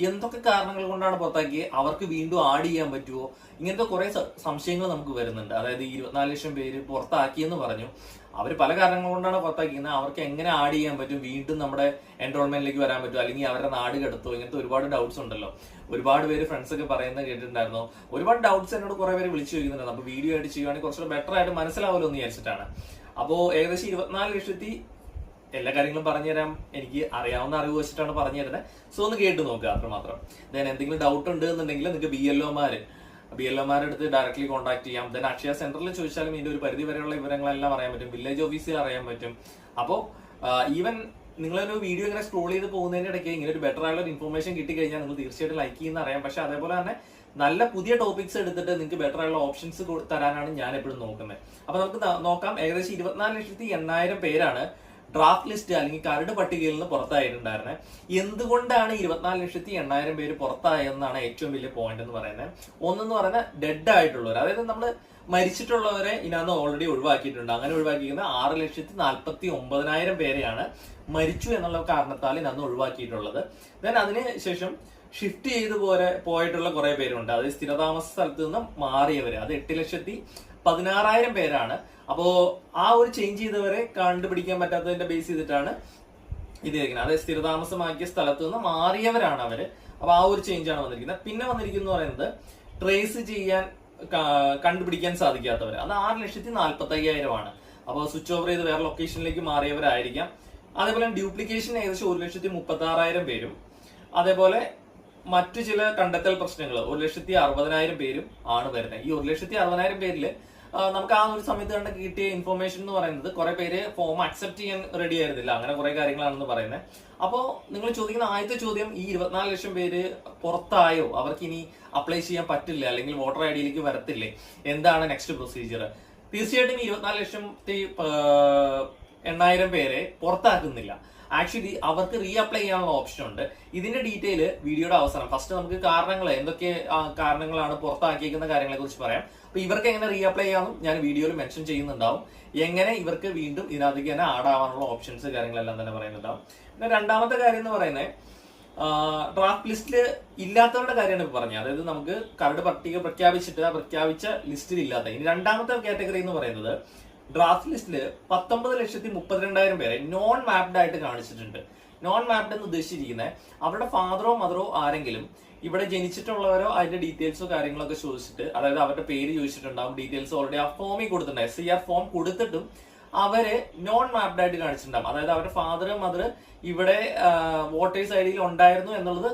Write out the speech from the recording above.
എന്തൊക്കെ കാരണങ്ങൾ കൊണ്ടാണ് പുറത്താക്കിയത്, അവർക്ക് വീണ്ടും ആഡ് ചെയ്യാൻ പറ്റുമോ, ഇങ്ങനത്തെ കുറെ സംശയങ്ങൾ നമുക്ക് വരുന്നുണ്ട്. അതായത് 24 ലക്ഷം പേര് പുറത്താക്കിയെന്ന് പറഞ്ഞു, അവർ പല കാരണങ്ങൾ കൊണ്ടാണ് പുറത്താക്കിയത്, അവർക്ക് എങ്ങനെ ആഡ് ചെയ്യാൻ പറ്റും, വീണ്ടും നമ്മുടെ എൻറോൾമെന്റിലേക്ക് വരാൻ പറ്റും, അല്ലെങ്കിൽ അവരുടെ നാട് കടത്തോ, ഇങ്ങനത്തെ ഒരുപാട് ഡൗട്ട്സ് ഉണ്ടല്ലോ. ഒരുപാട് പേര് ഫ്രണ്ട്സ് ഒക്കെ പറയുന്നത് കേട്ടിട്ടുണ്ടായിരുന്നു. ഒരുപാട് ഡൗട്ട്സ് എന്നോട് കുറെ പേര് വിളിച്ചു ചോദിക്കുന്നുണ്ട്. അപ്പൊ വീഡിയോ ആയിട്ട് ചെയ്യുവാണെങ്കിൽ കുറച്ചുകൂടെ ബെറ്റർ ആയിട്ട് മനസ്സിലാവുമല്ലോ എന്ന് വിചാരിച്ചിട്ടാണ്. അപ്പോ ഏകദേശം 24 ലക്ഷത്തി എല്ലാ കാര്യങ്ങളും പറഞ്ഞുതരാം, എനിക്ക് അറിയാവുന്ന അറിവ് വെച്ചിട്ടാണ് പറഞ്ഞു തരുന്നത്. സോ ഒന്ന് കേട്ട് നോക്കുക അത്രമാത്രം. ദെൻ എന്തെങ്കിലും ഡൗട്ട് ഉണ്ട് എന്നുണ്ടെങ്കിൽ നിങ്ങൾക്ക് ബി എൽ ഒമാരുടെ അടുത്ത് ഡയറക്ട്ലി കോൺടാക്ട് ചെയ്യാം. ദെൻ അക്ഷയ സെന്ററിൽ ചോദിച്ചാലും ഇതിന്റെ ഒരു പരിധി വരെയുള്ള വിവരങ്ങളെല്ലാം അറിയാൻ പറ്റും, വില്ലേജ് ഓഫീസിൽ അറിയാൻ പറ്റും. അപ്പോൾ ഈവൻ നിങ്ങളൊരു വീഡിയോ ഇങ്ങനെ സ്ക്രോൾ ചെയ്ത് പോകുന്നതിന്റെ ഇടയ്ക്ക് ഇങ്ങനെ ഒരു ബെറ്റർ ആയുള്ള ഇൻഫർമേഷൻ കിട്ടിക്കഴിഞ്ഞാൽ നിങ്ങൾ തീർച്ചയായിട്ടും ലൈക്ക് ചെയ്യുന്ന അറിയാം. പക്ഷെ അതേപോലെ തന്നെ നല്ല പുതിയ ടോപ്പിക്സ് എടുത്തിട്ട് നിങ്ങൾക്ക് ബെറ്റർ ആയുള്ള ഓപ്ഷൻസ് തരാനാണ് ഞാൻ എപ്പോഴും നോക്കുന്നത്. അപ്പൊ നമുക്ക് നോക്കാം. ഏകദേശം 24,80,000 പേരാണ് ഡ്രാഫ്റ്റ് ലിസ്റ്റ് അല്ലെങ്കിൽ കരട് പട്ടികയിൽ നിന്ന് പുറത്തായിട്ടുണ്ടായിരുന്നത്. എന്തുകൊണ്ടാണ് 24,80,000 പേര് പുറത്തായെന്നാണ് ഏറ്റവും വലിയ പോയിന്റ് എന്ന് പറയുന്നത്. ഒന്നെന്ന് പറയുന്നത് ഡെഡ് ആയിട്ടുള്ളവർ, അതായത് നമ്മൾ മരിച്ചിട്ടുള്ളവരെ ഇതിനകത്ത് ഓൾറെഡി ഒഴിവാക്കിയിട്ടുണ്ട്. അങ്ങനെ ഒഴിവാക്കിയിരിക്കുന്ന 6,49,000 പേരെയാണ് മരിച്ചു എന്നുള്ള കാരണത്താൽ ഇതിനകത്ത് ഒഴിവാക്കിയിട്ടുള്ളത്. ദെൻ അതിനുശേഷം ഷിഫ്റ്റ് ചെയ്ത് പോയിട്ടുള്ള കുറെ പേരുണ്ട്. അതായത് സ്ഥിരതാമസ സ്ഥലത്ത് നിന്ന് മാറിയവര്, അത് 8,16,000 പേരാണ്. അപ്പോ ആ ഒരു ചേഞ്ച് ചെയ്തവരെ കണ്ടുപിടിക്കാൻ പറ്റാത്തതിന്റെ ബേസ് ചെയ്തിട്ടാണ് ഇത് ഇരിക്കുന്നത്. അതായത് സ്ഥിരതാമസമാക്കിയ സ്ഥലത്ത് നിന്ന് മാറിയവരാണ് അവര്. അപ്പൊ ആ ഒരു ചേഞ്ച് ആണ് വന്നിരിക്കുന്നത്. പിന്നെ വന്നിരിക്കുന്ന പറയുന്നത് ട്രേസ് ചെയ്യാൻ കണ്ടുപിടിക്കാൻ സാധിക്കാത്തവർ, അത് 6,45,000 ആണ്. അപ്പോൾ സ്വിച്ച് ഓവർ ചെയ്ത് വേറെ ലൊക്കേഷനിലേക്ക് മാറിയവരായിരിക്കാം. അതേപോലെ ഡ്യൂപ്ലിക്കേഷൻ ഏകദേശം 1,36,000 പേരും, അതേപോലെ മറ്റു ചില കണ്ടെത്തൽ പ്രശ്നങ്ങൾ 1,60,000 പേരും ആണ് വരുന്നത്. ഈ 1,60,000 പേരിൽ നമുക്ക് ആ ഒരു സമയത്ത് കണ്ട കിട്ടിയ ഇൻഫർമേഷൻ എന്ന് പറയുന്നത് കുറെ പേര് ഫോം അക്സെപ്റ്റ് ചെയ്യാൻ റെഡി ആയിരുന്നില്ല, അങ്ങനെ കുറെ കാര്യങ്ങളാണെന്ന് പറയുന്നത്. അപ്പോ നിങ്ങൾ ചോദിക്കുന്ന ആദ്യത്തെ ചോദ്യം, ഈ 24 ലക്ഷം പേര് പുറത്തായോ, അവർക്ക് ഇനി അപ്ലൈ ചെയ്യാൻ പറ്റില്ല അല്ലെങ്കിൽ വോട്ടർ ഐ ഡിയിലേക്ക് വരത്തില്ലേ, എന്താണ് നെക്സ്റ്റ് പ്രൊസീജിയർ? തീർച്ചയായിട്ടും 24,80,000 പേരെ പുറത്താക്കുന്നില്ല. ആക്ച്വലി അവർക്ക് റീ അപ്ലൈ ചെയ്യാനുള്ള ഓപ്ഷൻ ഉണ്ട്. ഇതിന്റെ ഡീറ്റെയിൽ വീഡിയോയുടെ അവസാനം, ഫസ്റ്റ് നമുക്ക് കാരണങ്ങൾ, എന്തൊക്കെ കാരണങ്ങളാണ് പുറത്താക്കിയിരിക്കുന്ന കാര്യങ്ങളെ കുറിച്ച് പറയാം. അപ്പൊ ഇവർക്ക് എങ്ങനെ റീ അപ്ലൈ ചെയ്യാമെന്നും ഞാൻ വീഡിയോയിൽ മെൻഷൻ ചെയ്യുന്നുണ്ടാവും. എങ്ങനെ ഇവർക്ക് വീണ്ടും ഇതിനകത്തേക്ക് തന്നെ ആഡ് ആവാനുള്ള ഓപ്ഷൻസ് കാര്യങ്ങളെല്ലാം തന്നെ പറയുന്നുണ്ടാവും. പിന്നെ രണ്ടാമത്തെ കാര്യം എന്ന് പറയുന്നത് ഡ്രാഫ്റ്റ് ലിസ്റ്റില് ഇല്ലാത്തവരുടെ കാര്യമാണ് ഇപ്പൊ പറഞ്ഞത്. അതായത് നമുക്ക് കരട് പട്ടിക പ്രഖ്യാപിച്ചിട്ട് ആ പ്രഖ്യാപിച്ച ലിസ്റ്റിൽ ഇല്ലാത്ത. ഇനി രണ്ടാമത്തെ കാറ്റഗറി എന്ന് പറയുന്നത് ഡ്രാഫ്റ്റ് ലിസ്റ്റില് 19,32,000 പേരെ നോൺ മാപ്ഡ് ആയിട്ട് കാണിച്ചിട്ടുണ്ട്. നോൺ മാപ്ഡ് എന്ന് ഉദ്ദേശിച്ചിരിക്കുന്നത് അവരുടെ ഫാദറോ മദറോ ആരെങ്കിലും ഇവിടെ ജനിച്ചിട്ടുള്ളവരോ അതിന്റെ ഡീറ്റെയിൽസോ കാര്യങ്ങളൊക്കെ ചോദിച്ചിട്ട്, അതായത് അവരുടെ പേര് ചോദിച്ചിട്ടുണ്ടാവും, ഡീറ്റെയിൽസ് ഓൾറെഡി ആ ഫോമിൽ കൊടുത്തിട്ടുണ്ടാവും, SCR ഫോം കൊടുത്തിട്ടും അവര് നോൺ മാപ്ഡ് ആയിട്ട് കാണിച്ചിട്ടുണ്ടാവും. അതായത് അവരുടെ ഫാദർ മദർ ഇവിടെ വോട്ടേഴ്സ് ഐ ഡിയിൽ ഉണ്ടായിരുന്നു എന്നുള്ളത്